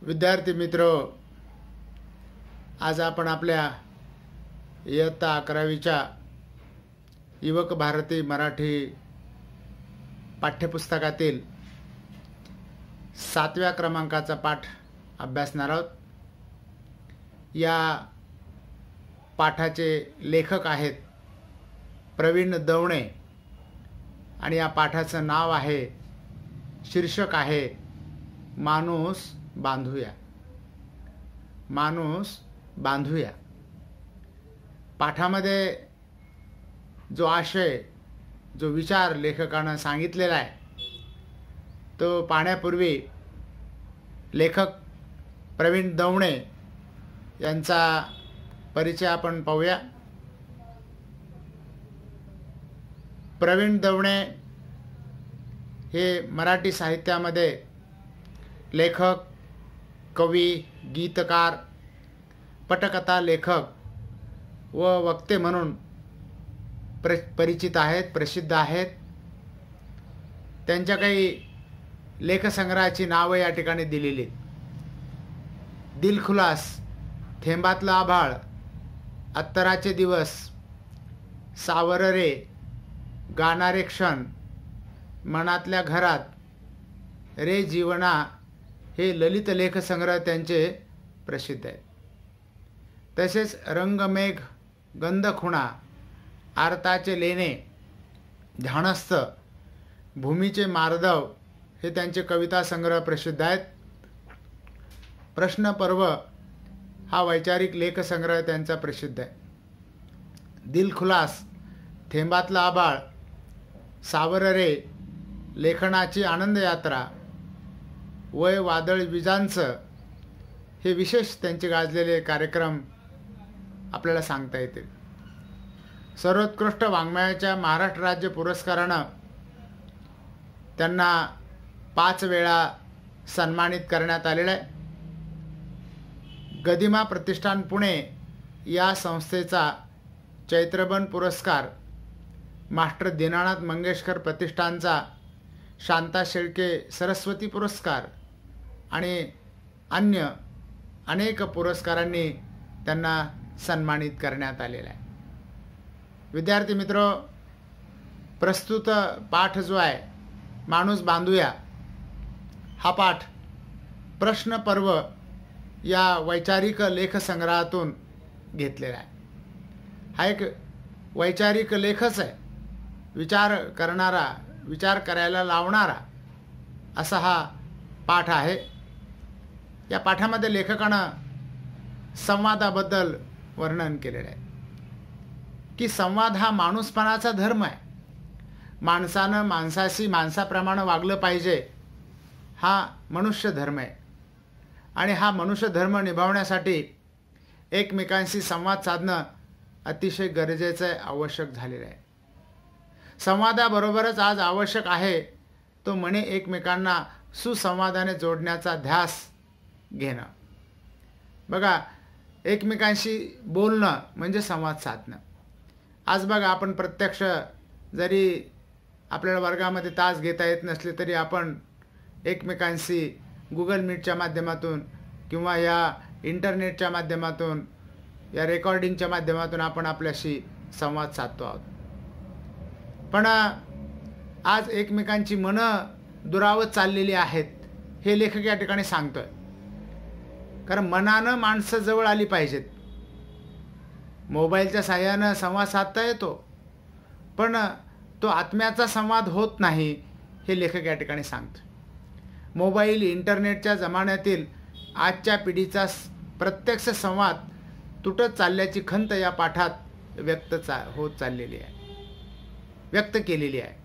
विद्यार्थी मित्र, आज आपण आपल्या इयत्ता 11वीच्या युवक भारती मराठी पाठ्यपुस्तकातील 7व्या क्रमांकाचा पाठ अभ्यासणार आहोत। या पाठाचे लेखक आहेत प्रवीण दवणे आणि या पाठाचं नाव आहे, शीर्षक आहे माणूस बांधूया। माणूस बांधूया। पाठामध्ये जो आशय, जो विचार लेखकानं सांगितलेला आहे तो पाहण्यापूर्वी लेखक प्रवीण दवणे यांचा परिचय आपण पाहूया। प्रवीण दवणे हे मराठी साहित्यामध्ये लेखक, कवी, गीतकार, पटकथा लेखक व वक्ते म्हणून परिचित आहेत, प्रसिद्ध आहेत। त्यांच्या काही लेखसंग्रहाची नावं या ठिकाणी दिलेली: दिलखुलास, थेंबातलं आभाळ, अत्तराचे दिवस, सावर रे, गाणारे क्षण, मनातल्या घरात, रे जीवना हे ललित लेखसंग्रह त्यांचे प्रसिद्ध आहेत। तसेच रंगमेघ, गंधखुणा, आरताचे लेणे, ध्यानस्थ, भूमीचे मार्दव हे त्यांचे कविता संग्रह प्रसिद्ध आहेत। प्रश्नपर्व हा वैचारिक लेखसंग्रह त्यांचा प्रसिद्ध आहे। दिलखुलास, थेंबातलं आभाळ, सावर रे, लेखनाची आनंद यात्रा, वय वादळ विजांचं हे विशेष त्यांचे गाजलेले कार्यक्रम आपल्याला सांगता येतील। सर्वोत्कृष्ट वाङ्मयाच्या महाराष्ट्र राज्य पुरस्कारानं त्यांना 5 वेळा सन्मानित करण्यात आलेलं आहे। गदिमा प्रतिष्ठान पुणे या संस्थेचा चैत्रबन पुरस्कार, मास्टर दीनानाथ मंगेशकर प्रतिष्ठानचा शांता शेळके सरस्वती पुरस्कार आणि अन्य अनेक पुरस्कारांनी त्यांना सन्मानित करण्यात आलेला आहे। विद्यार्थी मित्र, प्रस्तुत पाठ जो आहे माणूस बांधूया, हा पाठ प्रश्नपर्व या वैचारिक लेखसंग्रहातून घेतलेला आहे। हा एक वैचारिक लेखच आहे, विचार करणारा, विचार करायला लावणारा असा हा पाठ आहे। या पाठामध्ये लेखकानं संवादाबद्दल वर्णन केलेलं आहे की संवाद हा माणूसपणाचा धर्म आहे। माणसानं माणसाशी माणसाप्रमाणे वागलं पाहिजे, हा मनुष्य धर्म आहे आणि हा मनुष्य धर्म निभावण्यासाठी एकमेकांशी संवाद साधणं अतिशय गरजेचं आहे, आवश्यक झालेलं आहे। संवादाबरोबरच आज आवश्यक आहे तो म्हणे एकमेकांना सुसंवादाने जोडण्याचा ध्यास घेणं। बघा, एकमेकांशी बोलणं म्हणजे संवाद साधणं। आज बघा, आपण प्रत्यक्ष जरी आपल्याला वर्गामध्ये तास घेता येत नसले तरी आपण एकमेकांशी गुगल मीटच्या माध्यमातून किंवा या इंटरनेटच्या माध्यमातून, या रेकॉर्डिंगच्या माध्यमातून आपण आपल्याशी संवाद साधतो आहोत। पण आज एकमेकांची मनं दुरावत चाललेली आहेत हे लेखक या ठिकाणी सांगतोय। कारण मनानं माणसं जवळ आली पाहिजेत। मोबाईलच्या साहाय्यानं संवाद साधता येतो, पण तो आत्म्याचा संवाद होत नाही हे लेखक या ठिकाणी सांगतो। मोबाईल, इंटरनेटच्या जमान्यातील आजच्या पिढीचा प्रत्यक्ष संवाद तुटत चालल्याची खंत या पाठात होत चाललेली आहे, व्यक्त केलेली आहे।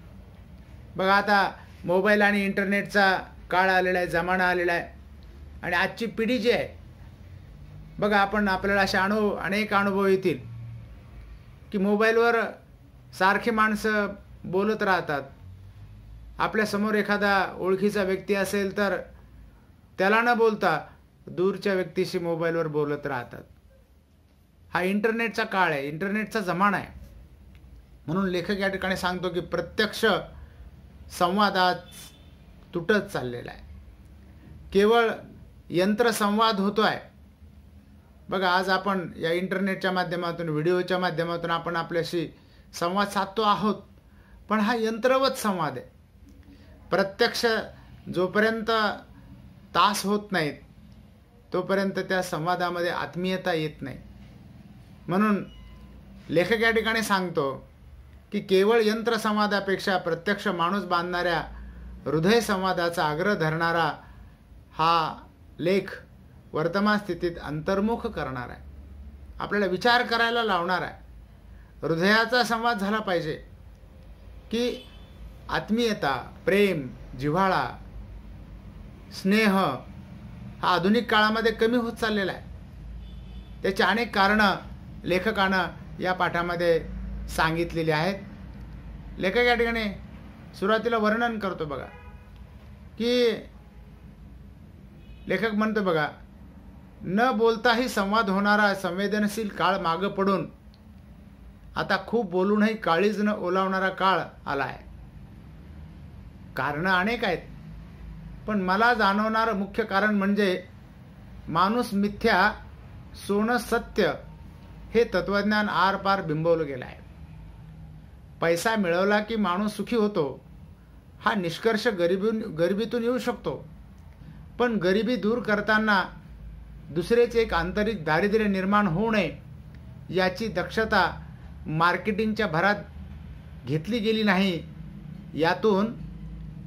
बघा, आता मोबाईल आणि इंटरनेटचा काळ आलेला आहे, जमाना आलेला आहे आणि आजची पिढी जी आहे, बघा, आपल्याला असे अनेक अनुभव येतील की मोबाईलवर सारखे माणसं बोलत राहतात। आपल्यासमोर एखादा ओळखीचा व्यक्ती असेल तर त्याला न बोलता दूरच्या व्यक्तीशी मोबाईलवर बोलत राहतात। हा इंटरनेटचा काळ आहे, इंटरनेटचा जमाना आहे। म्हणून लेखक या ठिकाणी सांगतो की प्रत्यक्ष संवाद आज तुटत चाललेला आहे। केवळ यंत्रसंवाद होतोय. बघा, आज आपण या इंटरनेटच्या माध्यमातून, व्हिडिओच्या माध्यमातून आपण आपल्याशी संवाद साधतो आहोत, पण हा यंत्रवत संवाद आहे. प्रत्यक्ष जोपर्यंत तास होत नाहीत तोपर्यंत त्या संवादामध्ये आत्मीयता येत नाही. म्हणून लेखक या ठिकाणी सांगतो की केवळ यंत्रसंवादापेक्षा प्रत्यक्ष माणूस बांधणाऱ्या हृदय संवादाचा आग्रह धरणारा हा लेख वर्तमान स्थितीत अंतर्मुख करणार आहे, आपल्याला विचार करायला लावणार आहे. हृदयाचा संवाद झाला पाहिजे की आत्मीयता, प्रेम, जिव्हाळा, स्नेह हा आधुनिक काळामध्ये कमी होत चाललेला आहे. त्याची अनेक कारणं लेखकानं या पाठामध्ये सांगितलेली आहेत. लेखक या ठिकाणी सुरुवातीला वर्णन करतो बघा, की लेखक म्हणतो बघा, न बोलताही संवाद होणारा संवेदनशील काळ मागं पडून आता खूप बोलूनही काळीज न ओलावणारा काळ आला आहे. कारणं अनेक आहेत, पण मला जाणवणारं मुख्य कारण म्हणजे माणूस मिथ्या, सोनं सत्य हे तत्वज्ञान आरपार बिंबवलं गेलं आहे. पैसा मिळवला की माणूस सुखी होतो हा निष्कर्ष गरिबीतून येऊ शकतो, पण गरिबी दूर करताना दुसरेच एक आंतरिक दारिद्र्य निर्माण होऊ नये याची दक्षता मार्केटिंगच्या भरात घेतली गेली नाही. यातून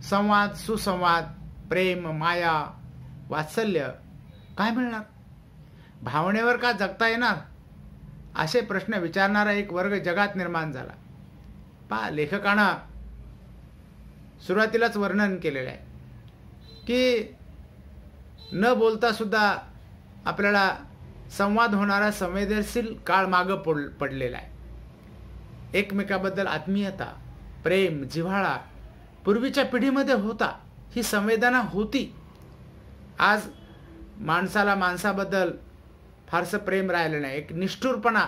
संवाद, सुसंवाद, प्रेम, माया, वात्सल्य काय मिळणार? भावनेवर का जगता येणार? असे प्रश्न विचारणारा एक वर्ग जगात निर्माण झाला. पहा, लेखकानं सुरुवातीलाच वर्णन केलेलं आहे की न बोलता सुद्धा आपल्याला संवाद होणारा संवेदनशील काळ मागं पडलेला आहे. एकमेकाबद्दल आत्मीयता, प्रेम, जिव्हाळा पूर्वीच्या पिढीमध्ये होता, ही संवेदना होती. आज माणसाला माणसाबद्दल फारसं प्रेम राहिलं नाही, एक निष्ठुरपणा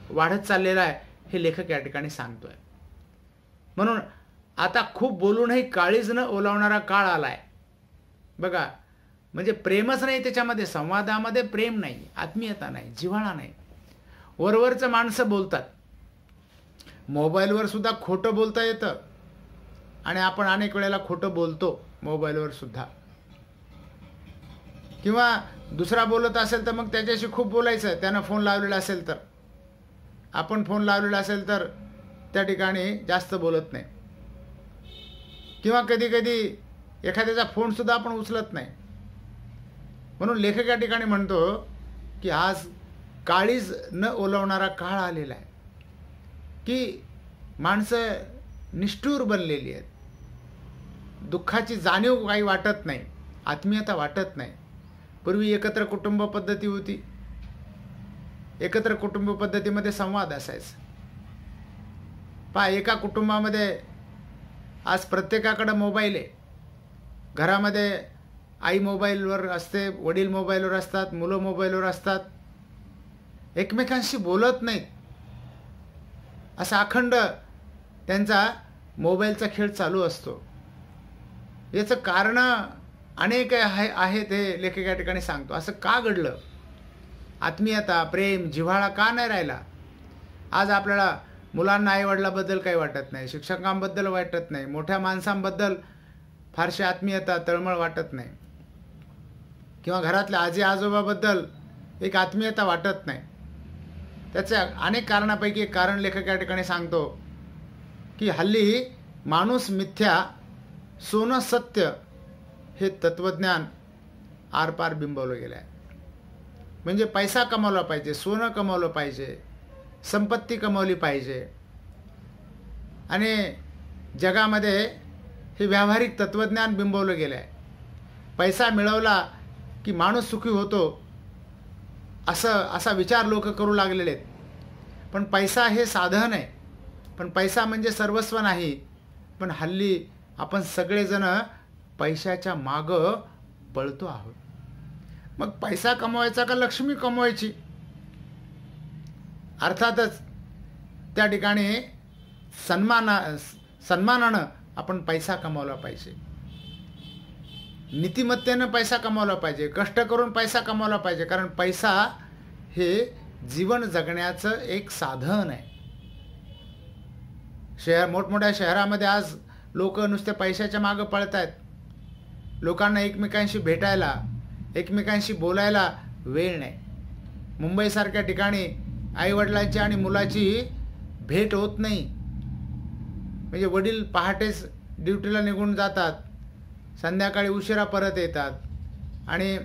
वाढत चाललेला आहे, हे लेखक या ठिकाणी सांगतोय. म्हणून आता खूप बोलूनही काळीज न ओलावणारा काळ आलाय. बघा, म्हणजे प्रेमच नाही त्याच्यामध्ये, संवादामध्ये प्रेम नाही, आत्मीयता नाही, जिव्हाळा नाही. वरवरचं माणसं बोलतात, मोबाईलवर सुद्धा खोटं बोलता येतं आणि आपण अनेक वेळेला खोटं बोलतो मोबाईलवर सुद्धा. किंवा दुसरा बोलत असेल तर मग त्याच्याशी खूप बोलायचं, त्यानं फोन लावलेला असेल तर. आपण फोन लावलेला असेल तर त्या ठिकाणी जास्त बोलत नाही, किंवा कधी कधी एखाद्याचा फोनसुद्धा आपण उचलत नाही. म्हणून लेखक या ठिकाणी म्हणतो की आज काळीज न ओलावणारा काळ आलेला आहे, की माणसं निष्ठुर बनलेली आहेत. दुःखाची जाणीव काही वाटत नाही, आत्मीयता वाटत नाही. पूर्वी एकत्र कुटुंब पद्धती होती, एकत्र कुटुंब पद्धतीमध्ये संवाद असायचा. पहा, एका कुटुंबामध्ये आज प्रत्येकाकडं मोबाईल आहे. घरामध्ये आई मोबाईलवर असते, वडील मोबाईलवर असतात, मुलं मोबाईलवर असतात, एकमेकांशी बोलत नाहीत. असा अखंड त्यांचा मोबाईलचा खेळ चालू असतो. याचं कारण अनेक आहेत, हे लेखक या ठिकाणी सांगतो. असं का घडलं? आत्मीयता, प्रेम, जिव्हाळा का नाही राहिला? आज आपल्याला मुलांना आईवडिलाबद्दल काही वाटत नाही, शिक्षकांबद्दल वाटत नाही, मोठ्या माणसांबद्दल फारशी आत्मीयता, तळमळ वाटत नाही, किंवा घरातल्या आजी आजोबाबद्दल एक आत्मीयता वाटत नाही. त्याच्या अनेक कारणापैकी एक कारण लेखक या ठिकाणी सांगतो की हल्ली माणूस मिथ्या, सोनं सत्य हे तत्वज्ञान आरपार बिंबवलं गेलं आहे. म्हणजे पैसा कमावला पाहिजे, सोनं कमावलं पाहिजे, संपत्ती कमावली पाहिजे, आणि जगामध्ये हे व्यावहारिक तत्वज्ञान बिंबवलं गेलं आहे. पैसा मिळवला की माणूस सुखी होतो असा विचार लोक करू लागलेले आहेत. पण पैसा हे साधन आहे, पण पैसा म्हणजे सर्वस्व नाही. पण हल्ली आपण सगळेजण पैशाच्या मागं पळतो आहोत. मग पैसा कमवायचा का लक्ष्मी कमवायची? अर्थातच त्या ठिकाणी सन्मानानं आपण पैसा कमवला पाहिजे. नीतिमत्तेनं पैसा कमावला पाहिजे, कष्ट करून पैसा कमावला पाहिजे, कारण पैसा हे जीवन जगण्याचं एक साधन आहे. मोठमोठ्या शहरामध्ये आज लोक नुसते पैशाच्या मागं पळत आहेत. लोकांना एकमेकांशी भेटायला, एकमेकांशी बोलायला वेळ नाही. मुंबईसारख्या ठिकाणी आईवडिलांची आणि मुलाची भेट होत नाही. म्हणजे वडील पहाटेच ड्युटीला निघून जातात, संध्याकाळी उशिरा परत येतात आणि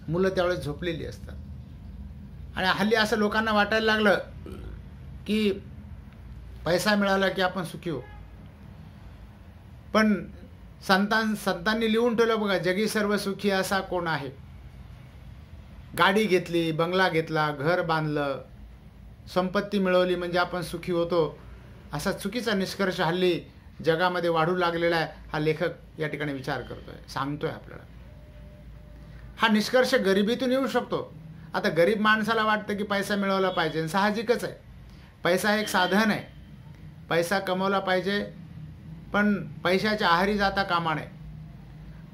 मुलं त्यावेळेस झोपलेली असतात. आणि हल्ली असं लोकांना वाटायला लागलं की पैसा मिळाला की आपण सुखी हो. पण संतांनी लिहून ठेवलं बघा, जगी सर्व सुखी असा कोण आहे. गाडी घेतली, बंगला घेतला, घर बांधलं, संपत्ती मिळवली म्हणजे आपण सुखी होतो, असा चुकीचा निष्कर्ष हल्ली जगामध्ये वाढू लागलेला आहे. हा लेखक या ठिकाणी विचार करतोय, सांगतोय आपल्याला. हा निष्कर्ष गरिबीतून येऊ शकतो. आता गरीब माणसाला वाटतं की पैसा मिळवला पाहिजे, साहजिकच आहे. पैसा एक साधन आहे, पैसा कमवला पाहिजे, पण पैशाच्या आहारी जाता कामा नये.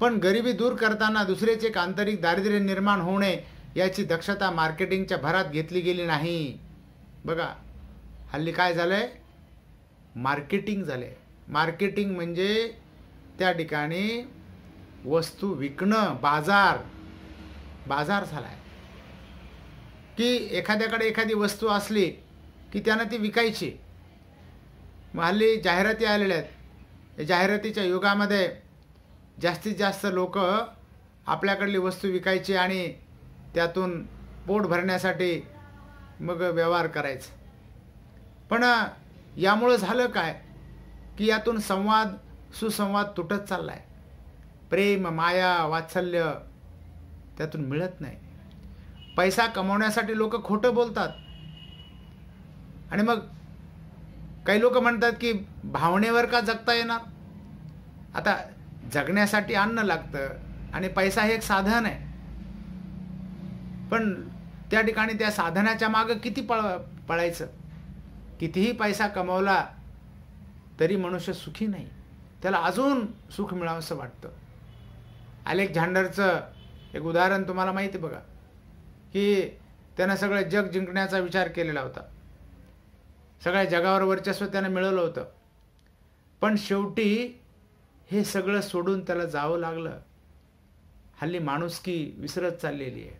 पण गरिबी दूर करताना दुसरेच एक आंतरिक दारिद्र्य निर्माण होऊ नये याची दक्षता मार्केटिंगच्या भरात घेतली गेली नाही. बघा हल्ली काय झालंय, मार्केटिंग झालंय. मार्केटिंग म्हणजे त्या ठिकाणी वस्तू विकणं, बाजार झालाय. की एखाद्याकडे एखादी वस्तू असली की त्यानं ती विकायची. मग हल्ली जाहिराती आलेल्या आहेत. या जाहिरातीच्या युगामध्ये जास्तीत जास्त लोक आपल्याकडली वस्तू विकायची आणि त्यातून पोट भरण्यासाठी मग व्यवहार करायचं. पण यामुळं झालं काय की यातून सुसंवाद तुटत चालला आहे. प्रेम, माया, वात्सल्य त्यातून मिळत नाही. पैसा कमवण्यासाठी लोक खोटं बोलतात. आणि मग काही लोक म्हणतात की भावनेवर का जगता येणार. आता जगण्यासाठी अन्न लागतं आणि पैसा हे एक साधन आहे. पण त्या ठिकाणी त्या साधनाच्या मागं किती पळायचं. कितीही पैसा कमवला तरी मनुष्य सुखी नाही, त्याला अजून सुख मिळावंसं वाटतं. अलेक्झांडरचं एक उदाहरण तुम्हाला माहिती बघा, की त्यानं सगळं जग जिंकण्याचा विचार केलेला होता. सगळ्या जगावर वर्चस्व त्यानं मिळवलं होतं. पण शेवटी हे सगळं सोडून त्याला जावं लागलं. हल्ली माणुसकी विसरत चाललेली आहे.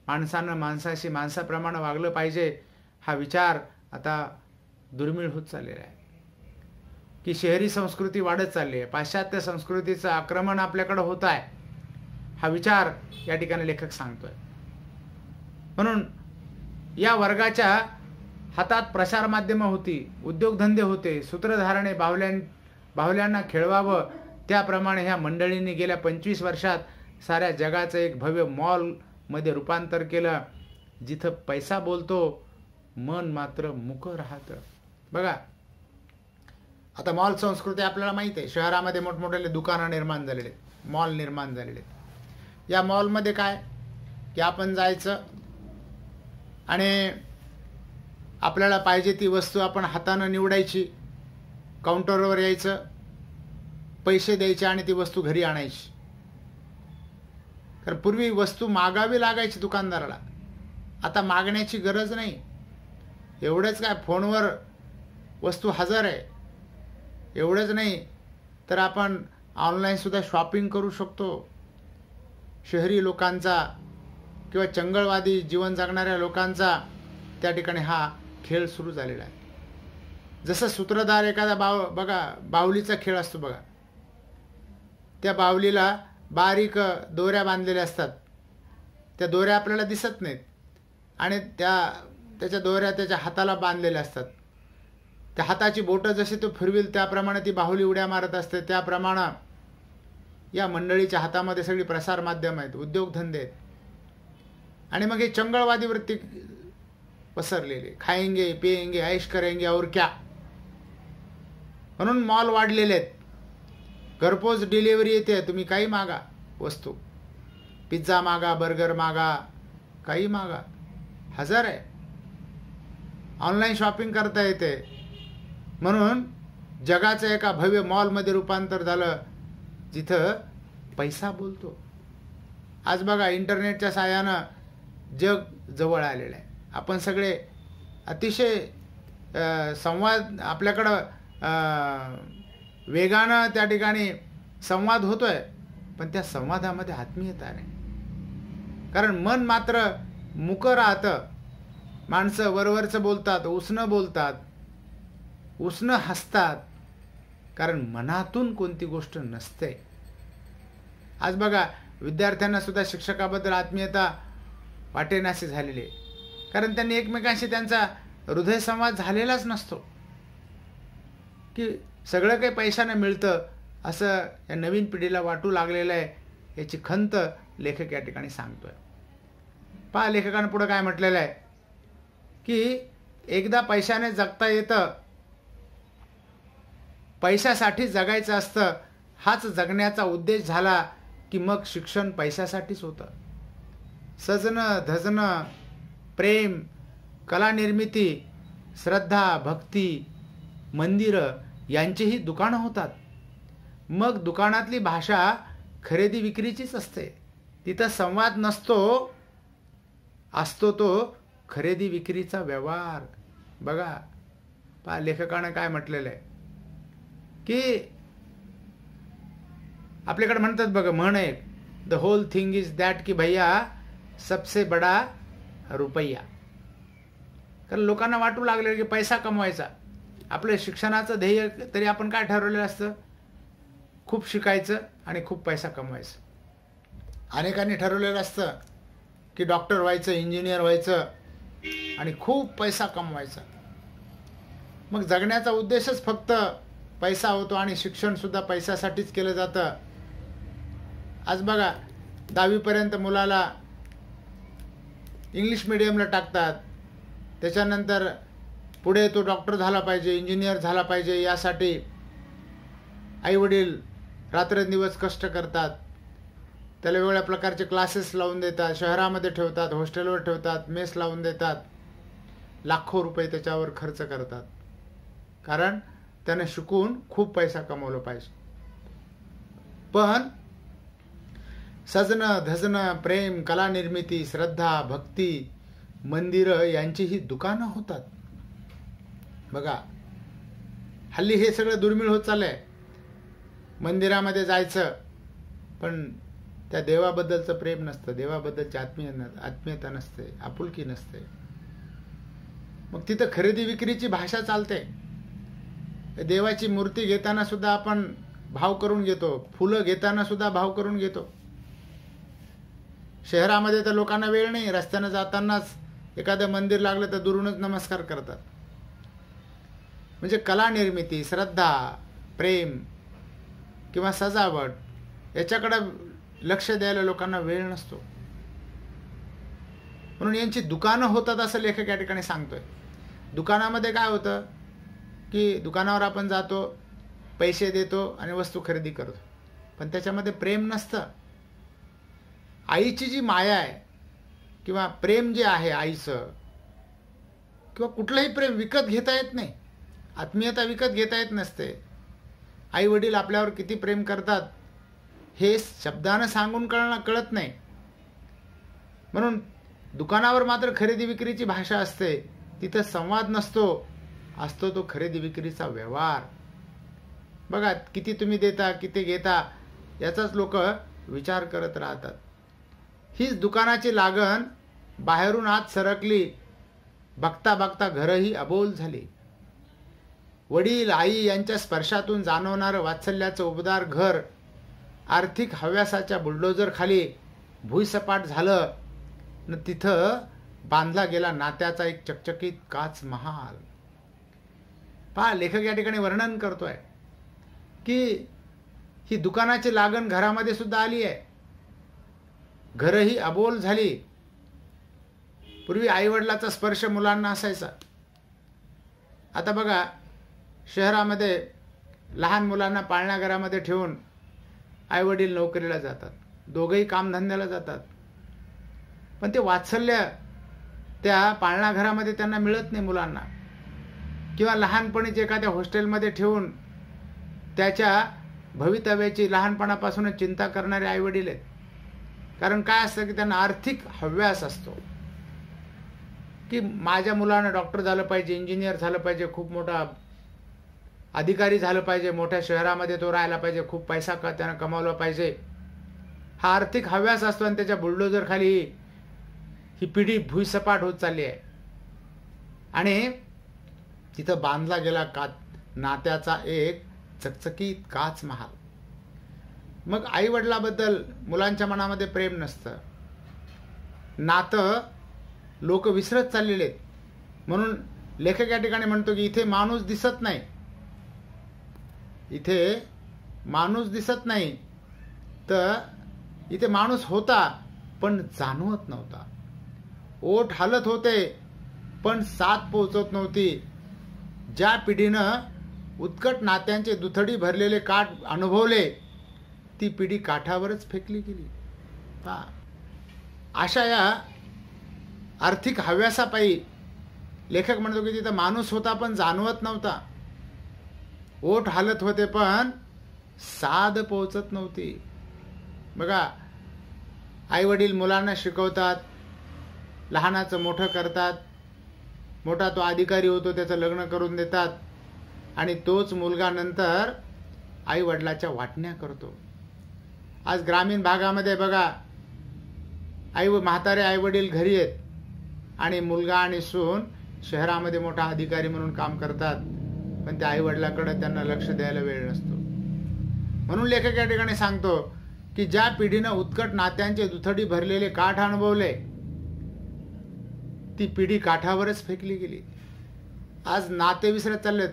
माणसानं माणसाशी माणसाप्रमाणे वागलं पाहिजे हा विचार आता दुर्मिळ होत चाललेला आहे. की शहरी संस्कृती वाढत चालली आहे, पाश्चात्य संस्कृतीचं आक्रमण आपल्याकडं होत आहे, हा विचार या ठिकाणी लेखक सांगतोय. म्हणून या वर्गाच्या हातात प्रसार माध्यमं होती, उद्योगधंदे होते, सूत्रधाराने बाहुल्यांना खेळवावं त्याप्रमाणे ह्या मंडळींनी गेल्या 25 वर्षात साऱ्या जगाचं एक भव्य मॉलमध्ये रूपांतर केलं, जिथं पैसा बोलतो मन मात्र मुकं राहतं. बघा आता मॉल संस्कृती आपल्याला माहिती आहे. शहरामध्ये मोठमोठे दुकानं निर्माण झालेले, मॉल निर्माण झालेले. या मॉलमध्ये काय की आपण जायचं आणि आपल्याला पाहिजे ती वस्तू आपण हातानं निवडायची, काउंटरवर यायचं, पैसे द्यायचे आणि ती वस्तू घरी आणायची. कारण पूर्वी वस्तू मागावी लागायची दुकानदाराला, आता मागण्याची गरज नाही. एवढंच काय, फोनवर वस्तू हजर आहे. एवढंच नाही तर आपण ऑनलाईनसुद्धा शॉपिंग करू शकतो. शहरी लोकांचा किंवा चंगळवादी जीवन जगणाऱ्या लोकांचा त्या ठिकाणी हा खेळ सुरू झालेला आहे. जसं सूत्रधार एखादा बघा बाहुलीचा खेळ असतो बघा, त्या बाहुलीला बारीक दोऱ्या बांधलेल्या असतात. त्या दोऱ्या आपल्याला दिसत नाहीत आणि त्याच्या दोऱ्या त्याच्या हाताला बांधलेल्या असतात. त्या हाताची बोटं जशी तो फिरविल त्याप्रमाणे ती बाहुली उड्या मारत असते. त्याप्रमाणे या मंडळीच्या हातामध्ये सगळी प्रसार माध्यम आहेत, उद्योगधंदे आहेत. आणि मग हे चंगळवादी वृत्ती पसरलेली, खाएंगे पिएंगे ऐश करेंगे और क्या, म्हणून मॉल वाढलेले आहेत. घरपोच डिलिव्हरी येते, तुम्ही काही मागा वस्तू, पिझ्झा मागा, बर्गर मागा, काही मागा, हजर आहे. ऑनलाईन शॉपिंग करता येते. म्हणून जगाचं एका भव्य मॉलमध्ये रूपांतर झालं, जिथं पैसा बोलतो. आज बघा इंटरनेटच्या साहाय्यानं जग जवळ आलेलं आहे. आपण सगळे अतिशय संवाद आपल्याकडं वेगानं त्या ठिकाणी संवाद होतोय, पण त्या संवादामध्ये आत्मीयता नाही. कारण मन मात्र मुकं राहतं. माणसं वरवरचं बोलतात, उसनं बोलतात, उसनं हसतात, कारण मनातून कोणती गोष्ट नसते. आज बघा विद्यार्थ्यांना सुद्धा शिक्षकाबद्दल आत्मीयता वाटेनाशी झालेली आहे, कारण त्यांनी एकमेकांशी त्यांचा हृदयसंवाद झालेलाच नसतो. की सगळं काही पैशानं मिळतं असं या नवीन पिढीला वाटू लागलेलं आहे, याची खंत लेखक या ठिकाणी सांगतोय. पहा, लेखकानं पुढं काय म्हटलेलं आहे की एकदा पैशाने जगता येतं, पैशासाठी जगायचं असतं, हाच जगण्याचा उद्देश झाला की मग शिक्षण पैशासाठीच होतं. सजणं धजणं, प्रेम, कलानिर्मिती, श्रद्धा, भक्ती, मंदिरं यांचीही दुकानं होतात. मग दुकानातली भाषा खरेदी विक्रीचीच असते. तिथं संवाद नसतो, असतो तो खरेदी विक्रीचा व्यवहार. बघा पहा, लेखकानं काय म्हटलेलं आहे की आपल्याकडे म्हणतात बघा, म्हण आहे, the whole thing is that की भैया सबसे बडा रुपया. कारण लोकांना वाटू लागले की पैसा कमवायचा. आपलं शिक्षणाचं ध्येय तरी आपण काय ठरवलेलं असतं, खूप शिकायचं आणि खूप पैसा कमवायचं. अनेकांनी ठरवलेलं असतं की डॉक्टर व्हायचं, इंजिनियर व्हायचं आणि खूप पैसा कमवायचा. मग जगण्याचा उद्देशच फक्त पैसा होतो आणि शिक्षणसुद्धा पैशासाठीच केलं जातं. आज बघा 10वीपर्यंत मुलाला इंग्लिश मिडियमला टाकतात, त्याच्यानंतर पुढे तो डॉक्टर झाला पाहिजे, इंजिनियर झाला पाहिजे, यासाठी आईवडील रात्रंदिवस कष्ट करतात. त्याला वेगवेगळ्या प्रकारचे क्लासेस लावून देतात, शहरामध्ये ठेवतात, हॉस्टेलवर ठेवतात, मेस लावून देतात, लाखो रुपये त्याच्यावर खर्च करतात, कारण त्याने शिकून खूप पैसा कमवला पाहिजे. पण सजणं धजणं, प्रेम, कलानिर्मिती, श्रद्धा, भक्ती, मंदिरं यांचीही दुकानं होतात. बघा हल्ली हे सगळं दुर्मिळ होत चाललंय. मंदिरामध्ये जायचं पण त्या देवाबद्दलचं प्रेम नसतं, देवाबद्दलची आत्मीयता नसते, आपुलकी नसते. मग तिथं खरेदी विक्रीची भाषा चालते. देवाची मूर्ती घेताना सुद्धा आपण भाव करून घेतो, फुलं घेताना सुद्धा भाव करून घेतो. शहरामध्ये तर लोकांना वेळ नाही, रस्त्यानं जातानाच एखादं मंदिर लागलं तर दुरूनच नमस्कार करतात. म्हणजे कलानिर्मिती, श्रद्धा, प्रेम किंवा सजावट याच्याकडे लक्ष द्यायला लोकांना वेळ नसतो. म्हणून यांची दुकानं होतात असं लेखक या ठिकाणी सांगतोय. दुकानामध्ये काय होतं की दुकानावर आपण जातो, पैसे देतो आणि वस्तू खरेदी करतो, पण त्याच्यामध्ये प्रेम नसतं. आईची जी माया आहे किंवा प्रेम जे आहे आईचं, किंवा कुठलंही प्रेम विकत घेता येत नाही, आत्मीयता विकत घेता येत नसते. आई वडील आपल्यावर किती प्रेम करतात हे शब्दानं सांगून कळत नाही. म्हणून दुकानावर मात्र खरेदी विक्रीची भाषा असते, तिथं संवाद नसतो, असतो तो खरेदी विक्रीचा व्यवहार. बघा किती तुम्ही देता, किती घेता, याचाच लोक विचार करत राहतात. हीच दुकानाची लागण बाहेरून आत सरकली, बघता बघता घरही अबोल झाली. वडील आई यांच्या स्पर्शातून जाणवणारं वात्सल्याचं उबदार घर आर्थिक हव्यासाच्या बुलडोजर खाली भुईसपाट झालं न तिथं बांधला गेला नात्याचा एक चकचकीत काच महाल. पहा, लेखक या ठिकाणी वर्णन करतोय की ही दुकानाची लागण घरामध्ये सुद्धा आली आहे, घरही अबोल झाली. पूर्वी आईवडिलाचा स्पर्श मुलांना असायचा. आता बघा शहरामध्ये लहान मुलांना पाळण्याघरामध्ये ठेवून आईवडील नोकरीला जातात, दोघंही कामधंद्याला जातात, पण ते वात्सल्य त्या पाळणाघरामध्ये त्यांना मिळत नाही मुलांना. किंवा लहानपणीच एखाद्या हॉस्टेलमध्ये ठेवून त्याच्या भवितव्याची लहानपणापासूनच चिंता करणारे आईवडील आहेत. कारण काय असतं की त्यांना आर्थिक हव्यास असतो की माझ्या मुलानं डॉक्टर झालं पाहिजे, इंजिनियर झालं पाहिजे, खूप मोठा अधिकारी झालं पाहिजे, मोठ्या शहरामध्ये तो राहायला पाहिजे, खूप पैसा त्यानं कमावला पाहिजे. हा आर्थिक हव्यास असतो आणि त्याच्या बुलडोजर खाली ही पिढी भुईसपाट होत चालली आहे. आणि तिथं बांधला गेला नात्याचा एक चकचकीत काच महाल. मग आई वडिलाबद्दल मुलांच्या मनामध्ये प्रेम नसतं, नातं लोक विसरत चाललेले आहेत. म्हणून लेखक या ठिकाणी म्हणतो की इथे माणूस दिसत नाही, इथे माणूस दिसत नाही, तर इथे माणूस होता पण जाणवत नव्हता. ओठ हालत होते पण साथ पोहोचत नव्हती. ज्या पिढीनं उत्कट नात्यांचे दुथडी भरलेले काठ अनुभवले ती पिढी काठावरच फेकली गेली. अशा या आर्थिक हव्यासापायी लेखक म्हणतो की तिथं माणूस होता पण जाणवत नव्हता. ओठ हालत होते पण साध पोहोचत नव्हती. बघा, आई वडील मुलांना शिकवतात, लहानाचं मोठं करतात, मोठा तो अधिकारी होतो त्याचं लग्न करून देतात आणि तोच मुलगा नंतर आई वडिलाच्या वाटण्या करतो. आज ग्रामीण भागामध्ये बघा, म्हातारे आई वडील घरी आहेत आणि मुलगा आणि सून शहरामध्ये मोठा अधिकारी म्हणून काम करतात, पण त्या आई वडिलाकडे त्यांना लक्ष द्यायला वेळ नसतो. म्हणून लेखक या ठिकाणी सांगतो की ज्या पिढीनं उत्कट नात्यांचे दुथडी भरलेले काठ अनुभवले ती पिढी काठावरच फेकली गेली. आज नाते विसरत चाललेत.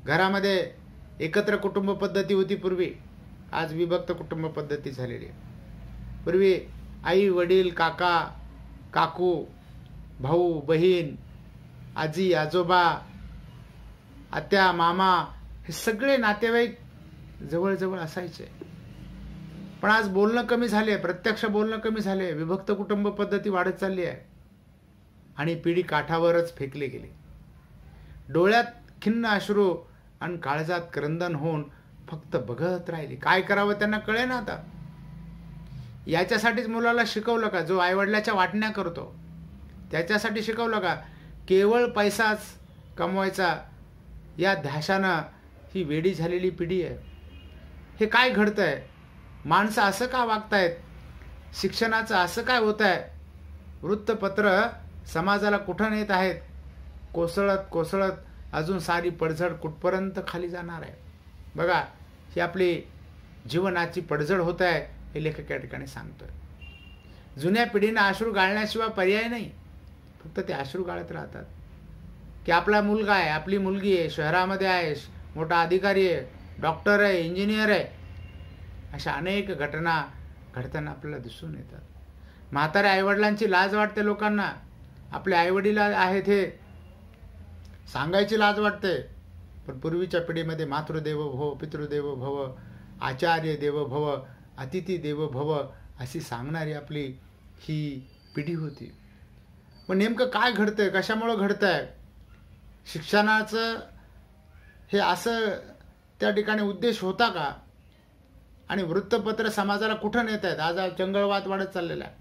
घरामध्ये एकत्र कुटुंब पद्धती होती पूर्वी, आज विभक्त कुटुंब पद्धती झालेली आहे. पूर्वी आई वडील, काका काकू, भाऊ बहीण, आजी आजोबा, आत्या मामा हे सगळे नातेवाईक जवळजवळ असायचे. पण आज बोलणं कमी झाले, प्रत्यक्ष बोलणं कमी झाले, विभक्त कुटुंब पद्धती वाढत चालली आहे आणि पिढी काठावरच फेकली गेली. डोळ्यात खिन्न अश्रू आणि काळजात क्रंदन होऊन फक्त बघत राहिली. काय करावं त्यांना कळे ना. आता याच्यासाठीच मुलाला शिकवलं का, जो आईवडिलाच्या वाटण्या करतो त्याच्यासाठी शिकवलं का, केवळ पैसाच कमवायचा या ध्यासानं ही वेडी झालेली पिढी आहे. हे काय घडतंय? माणसं असं का वागतायत? शिक्षणाचं असं काय होत आहे? वृत्तपत्र समाजाला कुठं नेत आहेत? कोसळत कोसळत अजून सारी पडझड कुठपर्यंत खाली जाणार आहे? बघा, ही आपली जीवनाची पडझड होत आहे हे लेखक या ठिकाणी सांगतोय. जुन्या पिढीनं अश्रू गाळण्याशिवाय पर्याय नाही, फक्त ते अश्रू गाळत राहतात की आपला मुलगा आहे, आपली मुलगी आहे, शहरामध्ये आहे, मोठा अधिकारी आहे, डॉक्टर आहे, इंजिनियर आहे. अशा अनेक घटना घडताना आपल्याला दिसून येतात. म्हाताऱ्या आईवडिलांची लाज वाटते लोकांना. आपले आईवडील आहेत हे सांगायची लाज वाटते. पण पूर्वीच्या पिढीमध्ये मातृदेवो भव, पितृदेवो भव, आचार्य देवो भव, अतिथी देवो भव अशी सांगणारी आपली ही पिढी होती. पण नेमकं काय घडतंय, कशामुळं घडतंय? शिक्षणाचं हे असं त्या ठिकाणी उद्देश होता का? आणि वृत्तपत्र समाजाला कुठं नेत आहेत? आज चंगळवाद वाढत चाललेला आहे,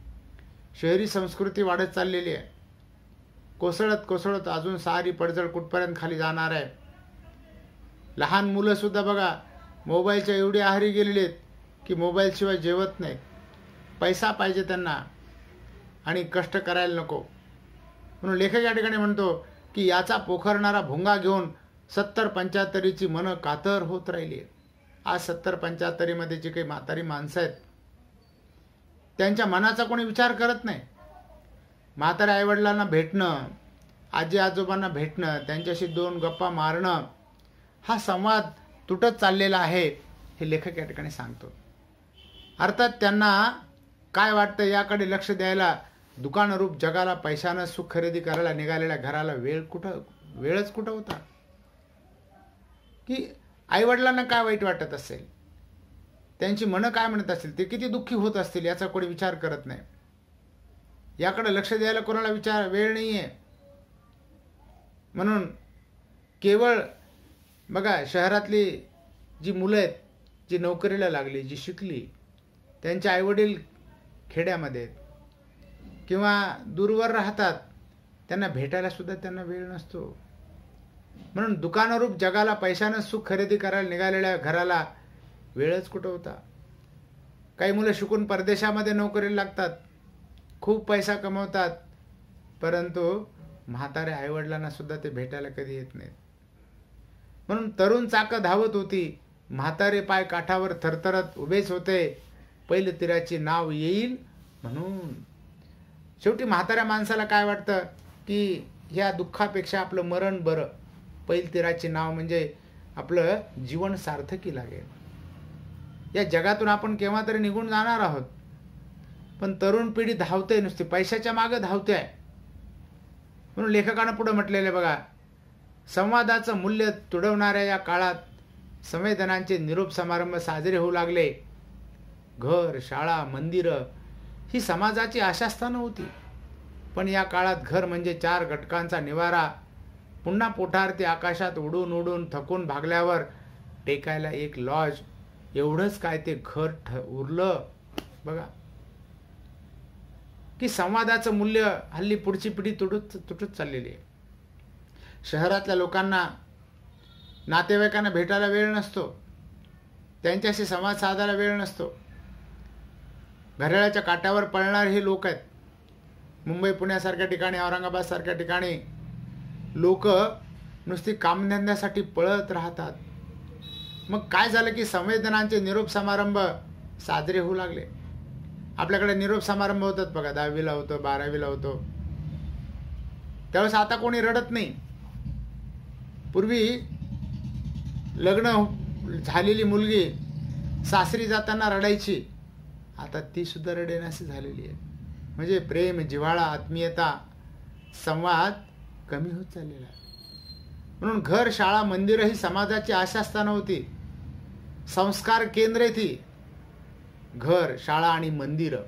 शहरी संस्कृती वाढत चाललेली आहे. कोसळत कोसळत अजून सारी पडझड कुठपर्यंत खाली जाणार आहे? लहान मुलं सुद्धा बघा मोबाईलच्या एवढी आहारी गेलेली आहेत की मोबाईलशिवाय जेवत नाहीत. पैसा पाहिजे त्यांना आणि कष्ट करायला नको. म्हणून लेखक या ठिकाणी म्हणतो की याचा पोखरणारा भोंगा घेऊन 70-75ची मनं कातर होत राहिली. आज 70-75मध्ये जी काही म्हातारी माणसं आहेत त्यांच्या मनाचा कोणी विचार करत नाही. म्हाताऱ्या आईवडिलांना भेटणं, आजी आजोबांना भेटणं, त्यांच्याशी 2 गप्पा मारणं, हा संवाद तुटत चाललेला आहे हे लेखक या ठिकाणी सांगतो. अर्थात त्यांना काय वाटतं याकडे लक्ष द्यायला दुकानरूप जगाला पैशानं सुख खरेदी करायला निघालेल्या घराला वेळच कुठं होता? की आईवडिलांना काय वाईट वाटत असेल, त्यांची मनं काय म्हणत असतील, ते किती दुःखी होत असतील याचा कोणी विचार करत नाही. याकडे लक्ष द्यायला कोणाला वेळ नाही आहे. म्हणून केवळ बघा शहरातली जी मुलं आहेत जी नोकरीला लागली, जी शिकली, त्यांचे आईवडील खेड्यामध्ये किंवा दूरवर राहतात, त्यांना भेटायला सुद्धा त्यांना वेळ नसतो. म्हणून दुकानरूप जगाला पैशानं सुख खरेदी करायला निघालेल्या घराला वेळच कुठं होता. काही मुलं शिकून परदेशामध्ये नोकरीला लागतात, खूप पैसा कमवतात, परंतु म्हाताऱ्या आईवडिलांना सुद्धा ते भेटायला कधी येत नाहीत. म्हणून तरुण चाकं धावत होती, म्हातारे पाय काठावर थरथरत उभेच होते, पैलतीराची नाव येईल म्हणून. शेवटी म्हाताऱ्या माणसाला काय वाटतं की ह्या दुःखापेक्षा आपलं मरण बरं. पैलतीराची नाव म्हणजे आपलं जीवन सार्थकी लागेल. या जगातून आपण केव्हा तरी निघून जाणार आहोत, पण तरुण पिढी धावते, नुसती पैशाच्या मागे धावते आहे. म्हणून लेखकानं पुढे म्हटलेले बघा, संवादाचं मूल्य तुडवणाऱ्या या काळात संवेदनांचे निरोप समारंभ साजरे होऊ लागले. घर, शाळा, मंदिरं ही समाजाची आशास्थानं होती, पण या काळात घर म्हणजे 4 घटकांचा निवारा. पुन्हा पोटारती आकाशात उडून उडून थकून भागल्यावर टेकायला एक लॉज, एवढंच काय ते घर उरलं. बघा की संवादाचं मूल्य हल्ली पुढची पिढी तुटत चाललेली आहे. शहरातल्या लोकांना नातेवाईकांना भेटायला वेळ नसतो, त्यांच्याशी संवाद साधायला वेळ नसतो. घड्याळाच्या काट्यावर पळणारे हे लोक आहेत. मुंबई पुण्यासारख्या ठिकाणी, औरंगाबाद सारख्या ठिकाणी लोक नुसती कामधंद्यासाठी पळत राहतात. मग काय झालं की संवेदनांचे निरोप समारंभ साजरे होऊ लागले. आपल्याकडे निरोप समारंभ होतात बघा, 10वीला होतं, 12वीला होतो. त्यावेळेस आता कोणी रडत नाही. पूर्वी लग्न झालेली मुलगी सासरी जाताना रडायची, आता ती सुद्धा रडेनाशी झालेली आहे. म्हणजे प्रेम, जिव्हाळा, आत्मीयता, संवाद कमी होत चाललेला आहे. म्हणून घर, शाळा, मंदिरं ही समाजाची आशास्थानं होती, संस्कार केंद्रे ती घर, शाळा आणि मंदिरं.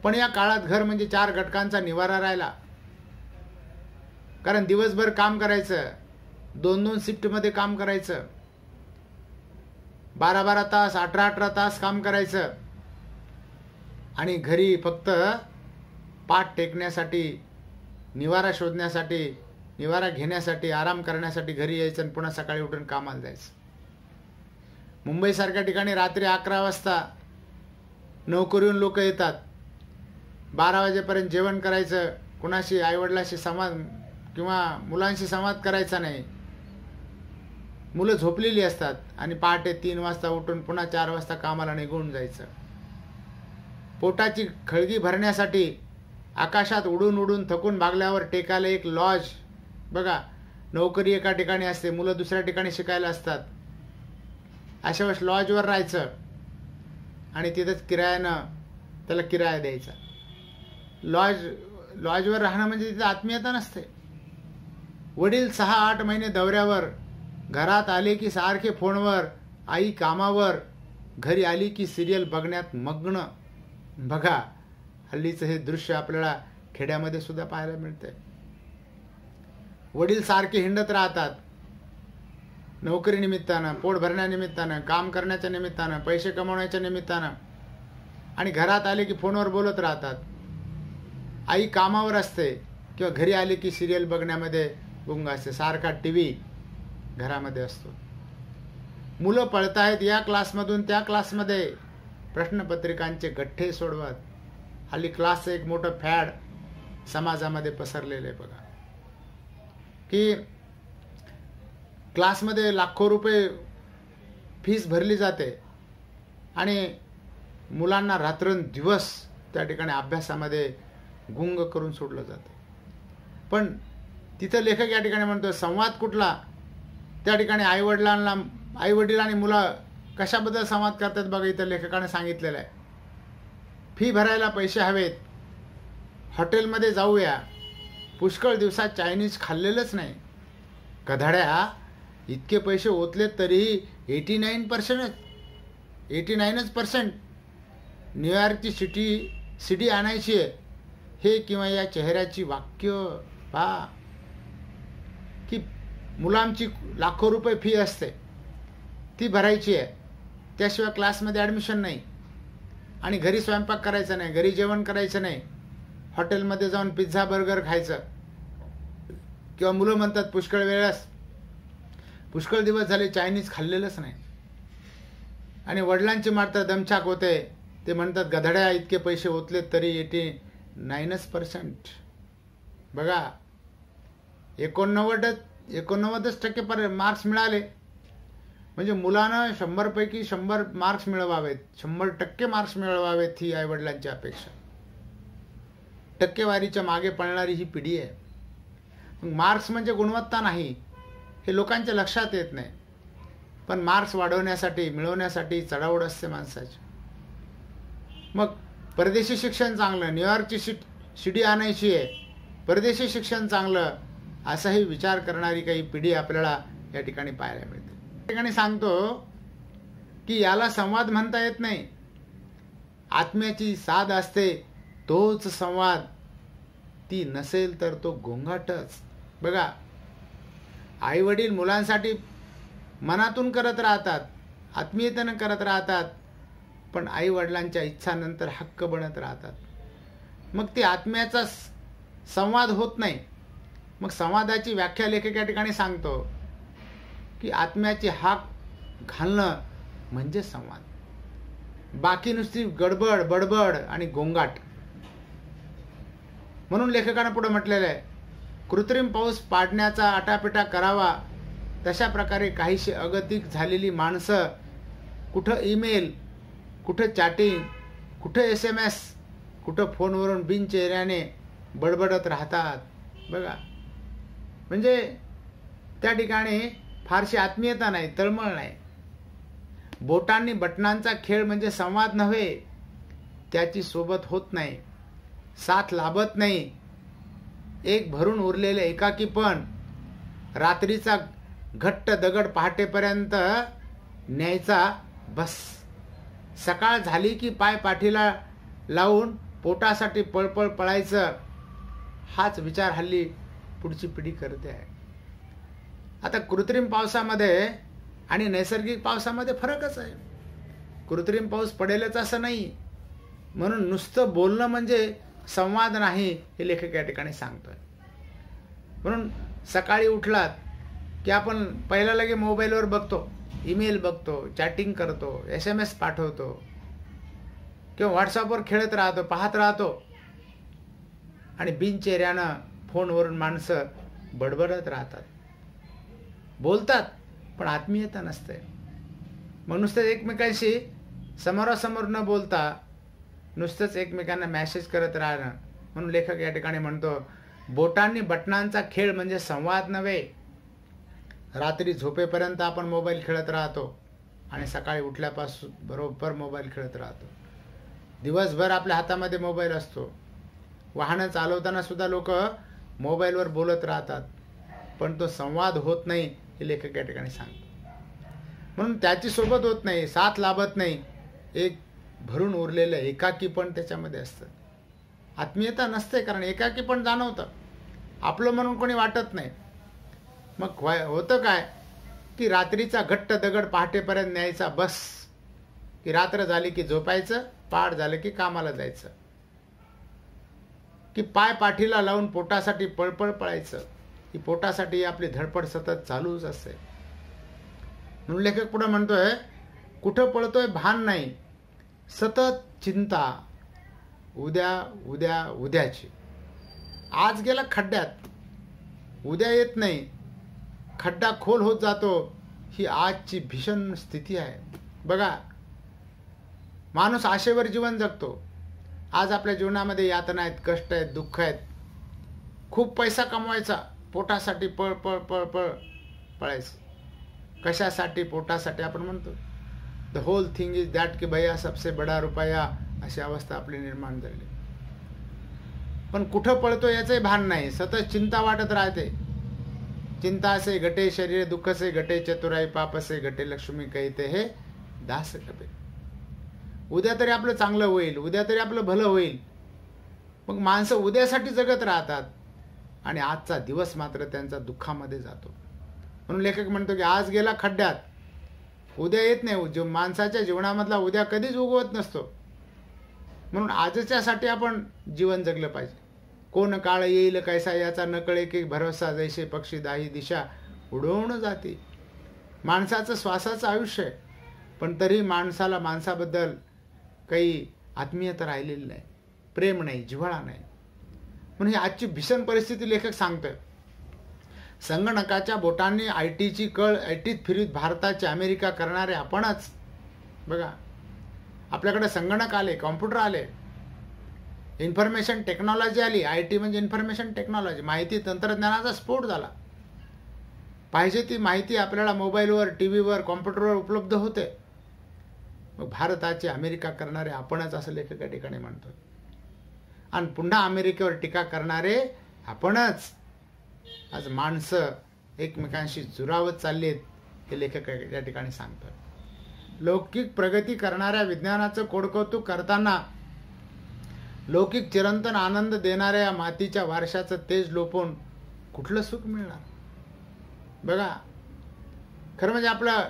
पण या काळात घर म्हणजे 4 घटकांचा निवारा राहिला. कारण दिवसभर काम करायचं, 2-2 शिफ्टमध्ये काम करायचं, 12-12 तास, 18-18 तास काम करायचं, आणि घरी फक्त पाठ टेकण्यासाठी, निवारा शोधण्यासाठी, निवारा घेण्यासाठी, आराम करण्यासाठी घरी यायचं आणि पुन्हा सकाळी उठून कामाला जायचं. मुंबईसारख्या ठिकाणी रात्री 11 वाजता नोकरीहून लोक येतात, 12 वाजेपर्यंत जेवण करायचं, कुणाशी आईवडिलाशी संवाद किंवा मुलांशी संवाद करायचा नाही. मुलं झोपलेली असतात आणि पहाटे 3 वाजता उठून पुन्हा 4 वाजता कामाला निघून जायचं. पोटाची खळगी भरण्यासाठी आकाशात उडून उडून थकून भागल्यावर टेकायला एक लॉज. बघा, नोकरी एका ठिकाणी असते, मुलं दुसऱ्या ठिकाणी शिकायला असतात. अशा वेळेस लॉजवर राहायचं आणि तिथंच किरायानं त्याला किराया द्यायचा. लॉजवर राहणं म्हणजे तिथं आत्मीयता नसते. वडील 6-8 महिने दौऱ्यावर, घरात आले की सारखे फोनवर, आई कामावर, घरी आली की सिरियल बघण्यात मग्न. बघा, हल्लीचं हे दृश्य आपल्याला खेड्यामध्ये सुद्धा पाहायला मिळतंय. वडील सारखे हिंडत राहतात, नोकरीनिमित्तानं, पोट भरण्यानिमित्तानं, काम करण्याच्या निमित्तानं, पैसे कमवण्याच्या निमित्तानं, आणि घरात आले की फोनवर बोलत राहतात. आई कामावर असते किंवा घरी आले की सिरियल बघण्यामध्ये गुंग असते, सारखा TV घरामध्ये असतो. मुलं पळतायत या क्लासमधून त्या क्लासमध्ये, प्रश्नपत्रिकांचे गठ्ठे सोडवत. हल्ली क्लासचं एक मोठं फॅड समाजामध्ये पसरलेलं आहे बघा, की क्लासमध्ये लाखो रुपये फीस भरली जाते आणि मुलांना रात्रंदिवस त्या ठिकाणी अभ्यासामध्ये गुंग करून सोडलं जातं. पण तिथं लेखक या ठिकाणी म्हणतो संवाद कुठला? त्या ठिकाणी आईवडील आणि मुलं कशाबद्दल संवाद करतात बघा. इथं लेखकाने सांगितलेलं आहे, फी भरायला पैसे हवेत, हॉटेलमध्ये जाऊया, पुष्कळ दिवसात चायनीज खाल्लेलंच नाही, कधाड्या इतके पैसे ओतलेत तरीही 89% न्यूयॉर्कची सिटी आणायची आहे. हे किंवा या चेहऱ्याची वाक्य पहा, की मुलांची लाखो रुपये फी असते, ती भरायची आहे त्याशिवाय क्लासमध्ये ॲडमिशन नाही, आणि घरी स्वयंपाक करायचा नाही, घरी जेवण करायचं नाही, हॉटेलमध्ये जाऊन पिझ्झा बर्गर खायचं. किंवा मुलं म्हणतात पुष्कळ दिवस झाले चायनीज खाल्लेलंच नाही, आणि वडिलांची मात्र दमछाक होते. ते म्हणतात गधड्या इतके पैसे ओतलेत तरी 89% बघा, 89% मार्क्स मिळाले. म्हणजे मुलानं 100 पैकी 100 मार्क्स मिळवावेत, 100% मार्क्स मिळवावेत ही आईवडिलांची अपेक्षा. टक्केवारीच्या मागे पळणारी ही पिढी आहे. मार्क्स म्हणजे गुणवत्ता नाही हे लोकांच्या लक्षात येत नाही, पण मार्क्स वाढवण्यासाठी मिळवण्यासाठी चढाओढ असते माणसाची. मग परदेशी शिक्षण चांगलं, न्यूयॉर्कची शिडी आणायची आहे, परदेशी शिक्षण चांगलं, असाही विचार करणारी काही पिढी आपल्याला या ठिकाणी पाहायला मिळते. या ठिकाणी सांगतो की याला संवाद म्हणता येत नाही. आत्म्याची साध असते तोच संवाद, ती नसेल तर तो गोंगाटच. बघा, आई वडील मुलांसाठी मनातून करत राहतात, आत्मीयतेनं करत राहतात, पण आई वडिलांच्या इच्छानंतर हक्क बनत राहतात. मग ती आत्म्याचा संवाद होत नाही. मग संवादाची व्याख्या लेखक या ठिकाणी सांगतो की आत्म्याची हाक घालणं म्हणजे संवाद, बाकी नुसती गडबड बडबड आणि गोंगाट. म्हणून लेखकानं पुढे म्हटलेलं आहे, कृत्रिम पाऊस पाडण्याचा आटापिटा करावा तशा प्रकारे काहीशी अगतिक झालेली माणसं कुठं ईमेल, कुठं चॅटिंग, कुठं SMS, कुठं फोनवरून बिनचेहऱ्याने बडबडत राहतात. बघा, म्हणजे त्या ठिकाणी फारशी आत्मीयता नाही, तळमळ नाही. बोटांनी बटनांचा खेळ म्हणजे संवाद नव्हे, त्याची सोबत होत नाही, साथ लाभत नाही. एक भरून उरलेले एकाकीपण, रात्रीचा घट्ट दगड पहाटेपर्यंत न्यायचा बस. सकाळ झाली की पाय पाठीला लावून पोटासाठी पळपळ पळायचं. हाच विचार हल्ली पुढची पिढी करते आहे. आता कृत्रिम पावसामध्ये आणि नैसर्गिक पावसामध्ये फरकच आहे. कृत्रिम पाऊस पडेलच असं नाही, म्हणून नुसतं बोलणं म्हणजे संवाद नाही हे लेखक या ठिकाणी सांगतोय. म्हणून सकाळी उठलात की आपण पहिला लगे मोबाईलवर बघतो, ईमेल बघतो, चॅटिंग करतो, SMS पाठवतो, किंवा व्हॉट्सअपवर खेळत राहतो, पाहत राहतो, आणि बिनचेहऱ्यानं फोनवरून माणसं बडबडत राहतात, बोलतात, पण आत्मीयता नसते. मग नुसतं एकमेकांशी समोरासमोर न बोलता नुसतंच एकमेकांना मॅसेज करत राहणं. म्हणून लेखक या ठिकाणी म्हणतो, बोटांनी बटनांचा खेळ म्हणजे संवाद नव्हे. रात्री झोपेपर्यंत आपण मोबाईल खेळत राहतो आणि सकाळी उठल्यापासून बरोबर मोबाईल खेळत राहतो. दिवसभर आपल्या हातामध्ये मोबाईल असतो. वाहनं चालवताना सुद्धा लोक मोबाईलवर बोलत राहतात, पण तो संवाद होत नाही हे लेखक या ठिकाणी सांगतो. म्हणून त्याची सोबत होत नाही, साथ लाभत नाही, एक भरून उरलेलं एकाकीपण त्याच्यामध्ये असतं. आत्मीयता नसते, कारण एकाकीपण जाणवतं, आपलं म्हणून कोणी वाटत नाही. मग होतं काय की रात्रीचा घट्ट दगड पहाटेपर्यंत न्यायचा बस, की रात्र झाली की झोपायचं, पहाट झालं की कामाला जायचं, की पाय पाठीला लावून पोटासाठी पळपळ पळायचं. ही पोटासाठी आपली धडपड सतत चालूच असते. म्हणून लेखक पुढे म्हणतोय, कुठं पळतोय भान नाही, सतत चिंता, उद्या उद्या उद्याची. आज गेला खड्ड्यात, उद्या येत नाही, खड्डा खोल होत जातो. ही आजची भीषण स्थिती आहे. बघा, माणूस आशेवर जीवन जगतो. आज आपल्या जीवनामध्ये यातना आहेत, कष्ट आहेत, दुःख आहेत. खूप पैसा कमवायचा, पोटासाठी पळ पळ पळ पळ पळायचं. कशासाठी? पोटासाठी. आपण म्हणतो the whole thing is that की भैया सबसे बडा रुपया, अशी अवस्था आपली निर्माण झाली. पण कुठं पळतो याचंही भान नाही, सतत चिंता वाटत राहते. चिंता से घटे शरीर, दुःख से घटे चतुराई, पाप से घटे लक्ष्मी, कहते हे दास कबीर. उद्या तरी आपलं चांगलं होईल, उद्या तरी आपलं भलं होईल. मग माणसं उद्यासाठी जगत राहतात आणि आजचा दिवस मात्र त्यांचा दुःखामध्ये जातो. म्हणून लेखक म्हणतो की आज गेला खड्ड्यात, उद्या येत नाही. जो माणसाच्या जीवनामधला उद्या कधीच उगवत नसतो. म्हणून आजच्यासाठी आपण जीवन जगलं पाहिजे. कोण काळ येईल कैसा याचा न कळे की भरवसा जैसे पक्षी दाही दिशा उडवून जाते. माणसाचं श्वासाचं आयुष्य आहे, पण तरी माणसाला माणसाबद्दल काही आत्मीयता राहिलेली नाही, प्रेम नाही, जिव्हाळा नाही. म्हणून ही आजची भीषण परिस्थिती लेखक सांगतोय. संगणकाच्या बोटांनी आयटीची कळ आयटीत फिरवीत भारताची अमेरिका करणारे आपणच. बघा, आपल्याकडे संगणक आले, कॉम्प्युटर आले, इन्फॉर्मेशन टेक्नॉलॉजी आली. आयटी म्हणजे इन्फॉर्मेशन टेक्नॉलॉजी, माहिती तंत्रज्ञानाचा स्फोट झाला. पाहिजे ती माहिती आपल्याला मोबाईलवर, टी व्हीवर, कॉम्प्युटरवर उपलब्ध होते. मग भारताची अमेरिका करणारे आपणच असं लेखक या ठिकाणी म्हणतो. आणि पुन्हा अमेरिकेवर टीका करणारे आपणच. आज माणसं एकमेकांशी जुरावत चाललीत हे लेखक या ठिकाणी सांगतो. लौकिक प्रगती करणाऱ्या विज्ञानाचं कोडकौतुक करताना लौकिक चिरंतन आनंद देणाऱ्या या मातीच्या वारशाचं तेज लोपून कुठलं सुख मिळणार. बघा, खरं म्हणजे आपलं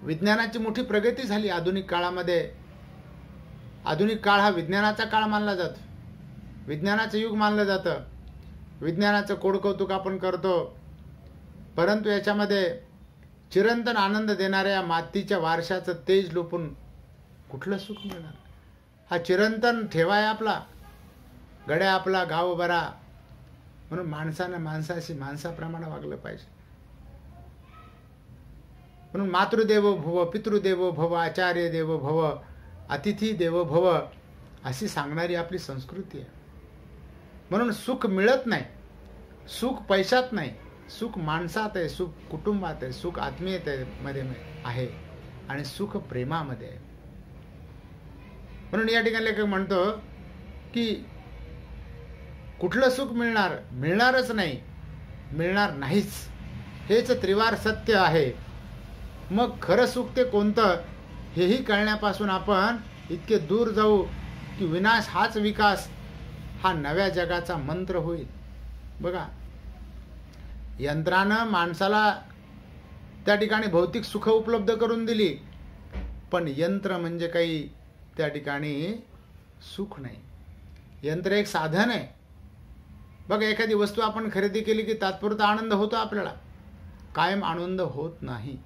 विज्ञानाची मोठी प्रगती झाली आधुनिक काळामध्ये. आधुनिक काळ हा विज्ञानाचा काळ मानला जातो, विज्ञानाचं युग मानलं जातं. विज्ञानाचं कोडकौतुक आपण करतो, परंतु याच्यामध्ये चिरंतन आनंद देणाऱ्या या मातीच्या वारशाचं तेज लोपून कुठलं सुख मिळणार. हा चिरंतन ठेवा आहे आपला, गड्या आपला गाव बरा. म्हणून माणसानं माणसाशी माणसाप्रमाणे वागलं पाहिजे. म्हणून मातृदेवो भव, पितृदेवो भव, आचार्य देवो भव, अतिथी देवो भव अशी सांगणारी आपली संस्कृती आहे. म्हणून सुख मिळत नाही, सुख पैशात नाही, सुख माणसात आहे, सुख कुटुंबात आहे, सुख आत्मीयतेमध्ये आहे आणि सुख प्रेमामध्ये आहे. म्हणून या ठिकाणी लेखक म्हणतो की कुठलं सुख मिळणार, मिळणारच नाही, मिळणार नाहीच, हेच त्रिवार सत्य आहे. मग खरं सुख ते कोणतं हेही कळण्यापासून आपण इतके दूर जाऊ की विनाश हाच विकास हा नव्या जगाचा मंत्र होईल. बघा, यंत्रानं माणसाला त्या ठिकाणी भौतिक सुख उपलब्ध करून दिली, पण यंत्र म्हणजे काही त्या ठिकाणी सुख नाही. यंत्र एक साधन आहे. बघा, एखादी वस्तू आपण खरेदी केली की तात्पुरता आनंद होतो आपल्याला, कायम आनंद होत नाही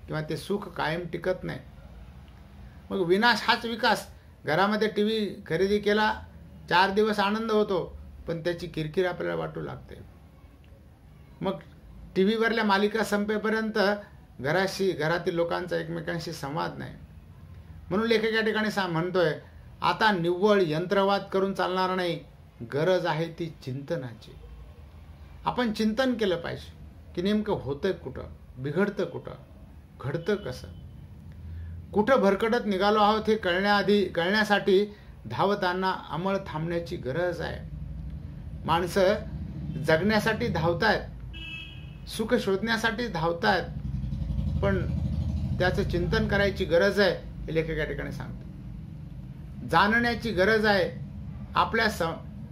किंवा ते सुख कायम टिकत नाही. मग विनाश हाच विकास. घरामध्ये टी व्ही खरेदी केला, 4 दिवस आनंद होतो, पण त्याची किरकिर आपल्याला वाटू लागते. मग टी व्हीवरल्या मालिका संपेपर्यंत घरातील लोकांचा एकमेकांशी संवाद नाही. म्हणून लेखक या ठिकाणी म्हणतोय, आता निव्वळ यंत्रवाद करून चालणार नाही, गरज आहे ती चिंतनाची. आपण चिंतन केलं पाहिजे की नेमकं होतंय कुठं, बिघडतं कुठं, घडतं कसं, कुठं भरकटत निघालो आहोत हे कळण्यासाठी धावताना अंमळ थांबण्याची गरज आहे. माणसं जगण्यासाठी धावतायत, सुख शोधण्यासाठी धावतायत, पण त्याचं चिंतन करायची गरज आहे हे लेखक या ठिकाणी सांगतो. जाणण्याची गरज आहे.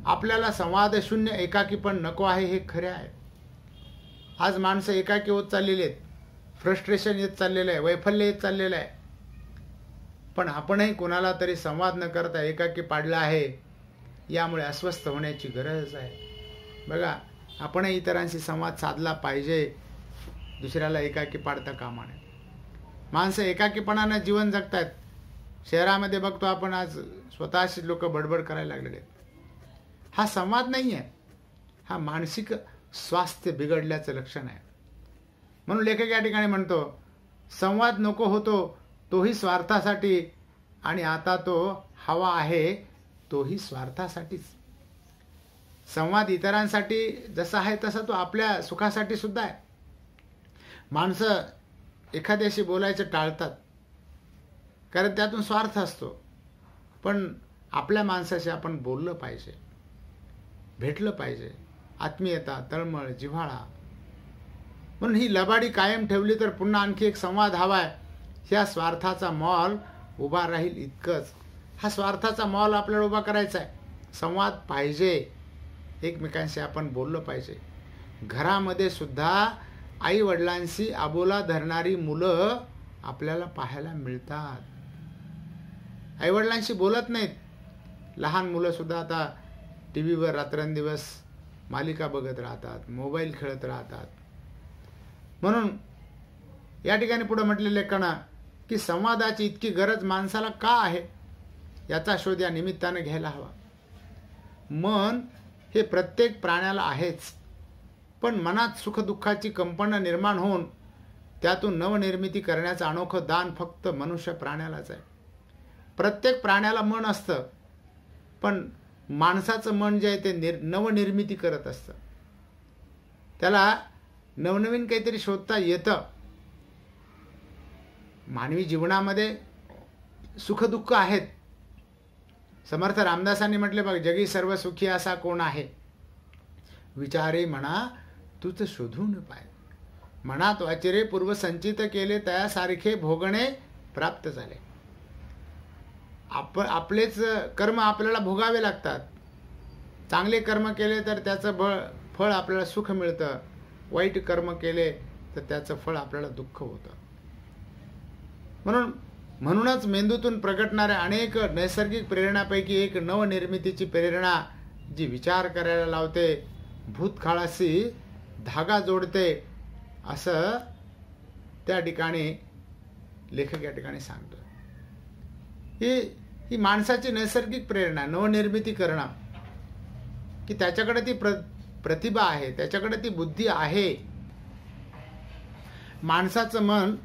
आपल्याला संवाद शून्य एकाकी पण नको आहे हे खरे आहे. आज माणसं एकाकी होत चाललेली आहेत, फ्रस्ट्रेशन येत चाललेलं आहे, वैफल्य येत चाललेलं आहे. पण आपणही कोणाला तरी संवाद न करता एकाकी पाडला आहे. यामुळे अस्वस्थ होण्याची गरज आहे. बघा, आपणही इतरांशी संवाद साधला पाहिजे, दुसऱ्याला एकाकी पाडता कामा नये. माणसं एकाकीपणानं जीवन जगतायत. शहरामध्ये बघतो आपण आज स्वतःशी लोक बडबड करायला लागलेले आहेत. हा संवाद नाही आहे, हा मानसिक स्वास्थ्य बिघडल्याचं लक्षण आहे. म्हणून लेखक या ठिकाणी म्हणतो, संवाद नको होतो तोही स्वार्थासाठी, आणि आता तो हवा आहे तोही स्वार्थासाठीच. संवाद इतरांसाठी जसा आहे तसा तो आपल्या सुखासाठी सुद्धा आहे. माणसं एखाद्याशी बोलायचं टाळतात कारण त्यातून स्वार्थ असतो. पण आपल्या माणसाशी आपण बोललं पाहिजे, भेटलं पाहिजे, आत्मीयता, तळमळ, जिव्हाळा. म्हणून ही लबाडी कायम ठेवली तर पुन्हा आणखी एक संवाद हवाय. ह्या स्वार्थाचा मॉल उभा राहील इतकंच. हा स्वार्थाचा मॉल आपल्याला उभा करायचा आहे. संवाद पाहिजे, एकमेकांशी आपण बोललं पाहिजे. घरामध्ये सुद्धा आई वडिलांशी अबोला धरणारी मुलं आपल्याला पाहायला मिळतात. आईवडिलांशी बोलत नाहीत. लहान मुलंसुद्धा आता टी व्हीवर रात्रंदिवस मालिका बघत राहतात, मोबाईल खेळत राहतात. म्हणून या ठिकाणी पुढे म्हटलेले लेखना की संवादाची इतकी गरज माणसाला का आहे याचा शोध या निमित्तानं घ्यायला हवा. मन हे प्रत्येक प्राण्याला आहेच, पण मनात सुखदुःखाची कंपनं निर्माण होऊन त्यातून नवनिर्मिती करण्याचं अनोखं दान फक्त मनुष्य प्राण्यालाच आहे. प्रत्येक प्राण्याला मन असतं, पण माणसाचं मन जे आहे ते नवनिर्मिती करत असतं. त्याला नवनवीन काहीतरी शोधता येतं. मानवी जीवनामध्ये सुखदुःख आहेत. समर्थ रामदासांनी म्हटले बघ, जगी सर्व सुखी असा कोण आहे, विचारे म्हणा तूच शोधून पाय. मनात वाचिरे पूर्व संचित केले तयासारखे भोगणे प्राप्त झाले. आपलेच कर्म आपल्याला भोगावे लागतात. चांगले कर्म केले तर त्याचं फळ आपल्याला सुख मिळतं, वाईट कर्म केले तर त्याचं फळ आपल्याला दुःख होतं. म्हणूनच मेंदूतून प्रगटणाऱ्या अनेक नैसर्गिक प्रेरणापैकी एक नवनिर्मितीची प्रेरणा जी विचार करायला लावते, भूतकाळाशी धागा जोडते, असं त्या ठिकाणी लेखक या ठिकाणी सांगतो. ही माणसाची नैसर्गिक प्रेरणा नवनिर्मिती करणं, की त्याच्याकडे ती प्रतिभा आहे, त्याच्याकडे ती बुद्धी आहे. माणसाचं मन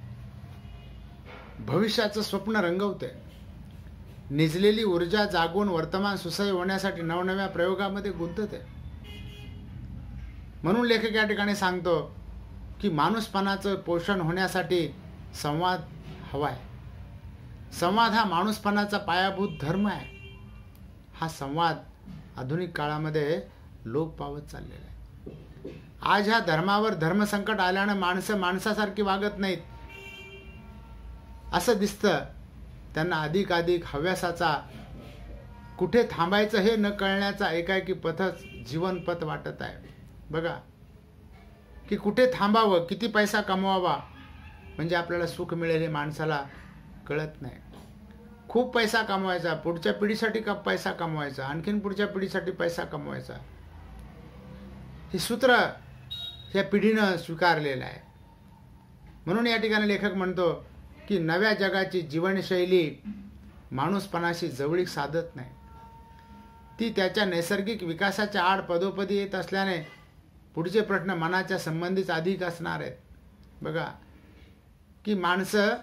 भविष्याचं स्वप्न रंगवते. निजलेली ऊर्जा जागून वर्तमान सुसह्य होण्यासाठी नवनव्या प्रयोगामध्ये गुंतते. म्हणून लेखक या ठिकाणी सांगतो की माणूसपणाचं पोषण होण्यासाठी संवाद हवाय. संवाद हा माणूसपणाचा पायाभूत धर्म आहे. हा संवाद आधुनिक काळामध्ये लोप पावत चाललेला आहे. आज ह्या धर्मावर धर्मसंकट आल्यानं माणसं माणसासारखी वागत नाहीत असं दिसतं. त्यांना अधिकाधिक हव्यासाचा, कुठे थांबायचं हे न कळण्याचा एकाएकी पथच जीवनपथ वाटत आहे. बघा की कुठे थांबावं, किती पैसा कमवावा म्हणजे आपल्याला सुख मिळेल हे माणसाला कळत नाही. खूप पैसा कमवायचा, पुढच्या पिढीसाठी पैसा कमवायचा, आणखीन पुढच्या पिढीसाठी पैसा कमवायचा, हे सूत्र या पिढीनं स्वीकारलेलं आहे. म्हणून या ठिकाणी लेखक म्हणतो की नव्या जगाची जीवनशैली माणूसपणाशी जवळीक साधत नाही. ती त्याच्या नैसर्गिक विकासाच्या आड पदोपदी येत असल्याने पुढचे प्रश्न मनाच्या संबंधीच अधिक असणार आहेत. बघा की माणसं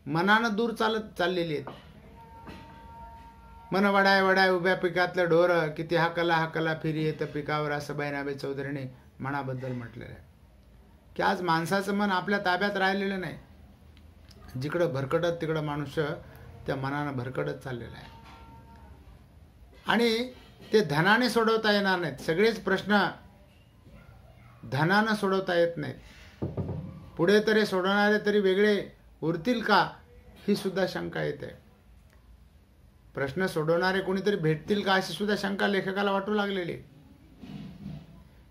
मनानं दूर चाललेली आहेत. मन वडाय वडाय उभ्या पिकातलं ढोर, किती हाकला फिरी येतं पिकावर, असं बहिणाबाई चौधरीने मनाबद्दल म्हटलेलं आहे. की आज माणसाचं मन आपल्या ताब्यात राहिलेलं नाही. जिकडं भरकटत तिकडं मनुष्य त्या मनानं भरकटत चाललेला आहे. आणि ते धनाने सोडवता येणार नाहीत. सगळेच प्रश्न धनानं सोडवता येत नाहीत. पुढे तरी सोडवणारे तरी वेगळे उरतील का, ही सुद्धा शंका येते. प्रश्न सोडवणारे कोणीतरी भेटतील का, अशी सुद्धा शंका लेखकाला वाटू लागलेली.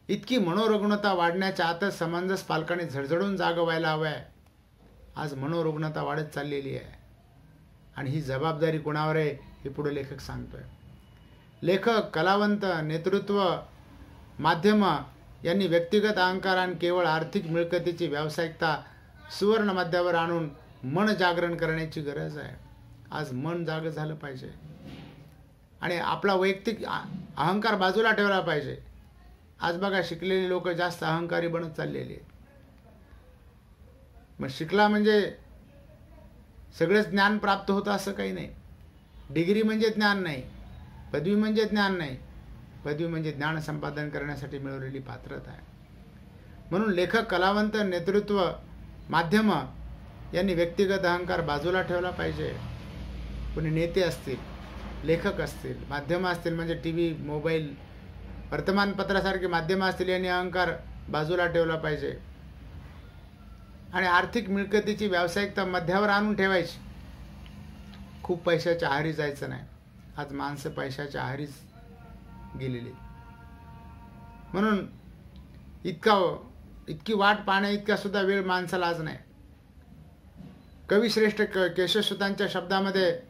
इतकी मनोरुग्णता वाढण्याच्या आतच समंजस पालकांनी झडझडून जाग व्हायला हवंय. आज मनोरुग्णता वाढत चाललेली आहे आणि ही जबाबदारी कोणावर आहे हे पुढे लेखक सांगतोय. लेखक, कलावंत, नेतृत्व, माध्यम यांनी व्यक्तिगत अहंकार आणि केवळ आर्थिक मिळकतीची व्यावसायिकता सुवर्ण मध्यावर आणून मन जागरण करण्याची गरज आहे. आज मन जाग झालं पाहिजे आणि आपला वैयक्तिक अहंकार बाजूला ठेवला पाहिजे. आज बघा शिकलेली लोक जास्त अहंकारी बनत चाललेली आहेत. मग शिकला म्हणजे सगळंच ज्ञान प्राप्त होतं असं काही नाही. डिग्री म्हणजे ज्ञान नाही, पदवी म्हणजे ज्ञान नाही. पदवी म्हणजे ज्ञान संपादन करण्यासाठी मिळवलेली पात्रता आहे. म्हणून लेखक, कलावंत, नेतृत्व, माध्यम यांनी व्यक्तिगत अहंकार बाजूला ठेवला पाहिजे. कोणी नेते असतील, लेखक असतील, माध्यम असतील म्हणजे टी व्ही, मोबाईल, वर्तमानपत्रासारखे माध्यमं असतील, यांनी अहंकार बाजूला ठेवला पाहिजे आणि आर्थिक मिळकतीची व्यावसायिकता मध्यावर आणून ठेवायची. खूप पैशाच्या आहारी जायचं नाही. आज माणसं पैशाच्या आहारीच गेलेली. म्हणून इतकी वाट पाहण्या इतका सुद्धा वेळ माणसाला आज नाही. कविश्रेष्ठ केशवसुतांच्या शब्दामध्ये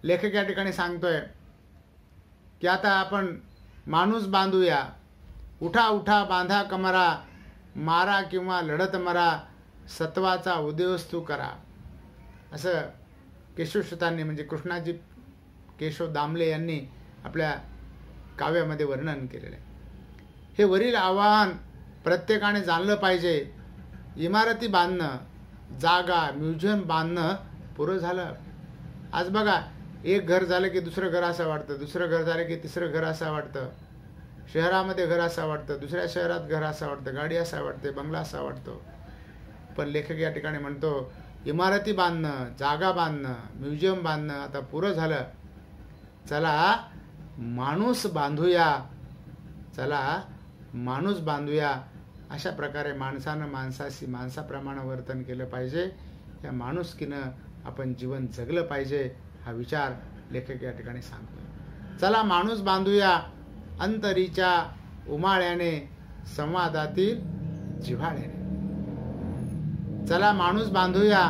लेखक या ठिकाणी सांगतोय की आता आपण माणूस बांधूया, उठा उठा बांधा कमरा, मारा किंवा लढत मरा, सत्वाचा उदयोस्तू करा. असं केशवसुतांनी म्हणजे कृष्णाजी केशव दामले यांनी आपल्या काव्यामध्ये वर्णन केलेलं आहे. हे वरील आवाहन प्रत्येकाने जाणलं पाहिजे. इमारती बांधणं, जागा, म्युझियम बांधणं पुरं झालं. आज बघा, एक घर झालं की दुसरं घर असं वाटतं, दुसरं घर झालं की तिसरं घर असं वाटतं, शहरामध्ये घर असं वाटतं, दुसऱ्या शहरात घर असं वाटतं, गाडी असं वाटते, बंगला असा वाटतो. पण लेखक या ठिकाणी म्हणतो इमारती बांधणं, जागा बांधणं, म्युझियम बांधणं आता पुरं झालं. चला माणूस बांधूया, चला माणूस बांधूया. अशा प्रकारे माणसानं माणसाशी माणसाप्रमाणे वर्तन केलं पाहिजे. या माणुसकीनं आपण जीवन जगलं पाहिजे, हा विचार लेखक या ठिकाणी सांगतो. चला माणूस बांधूया अंतरीच्या उमाळ्याने, संवादातील जिव्हाळ्याने. चला माणूस बांधूया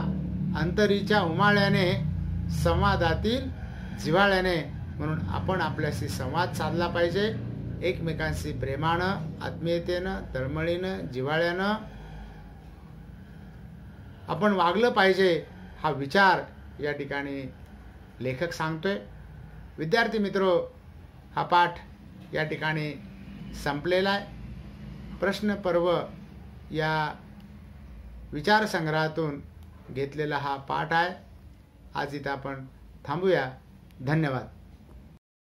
अंतरीच्या उमाळ्याने, संवादातील जिव्हाळ्याने. म्हणून आपण आपल्याशी संवाद साधला पाहिजे, एकमेकांशी प्रेमानं, आत्मीयतेनं, तळमळीनं, जिव्हाळ्यानं आपण वागलं पाहिजे, हा विचार या ठिकाणी लेखक सांगतोय. विद्यार्थी मित्रो, हा पाठ या ठिकाणी संपलेला आहे. प्रश्न पर्व या विचारसंग्रहातून घेतलेला हा पाठ आहे. आज इथं आपण थांबूया. धन्यवाद.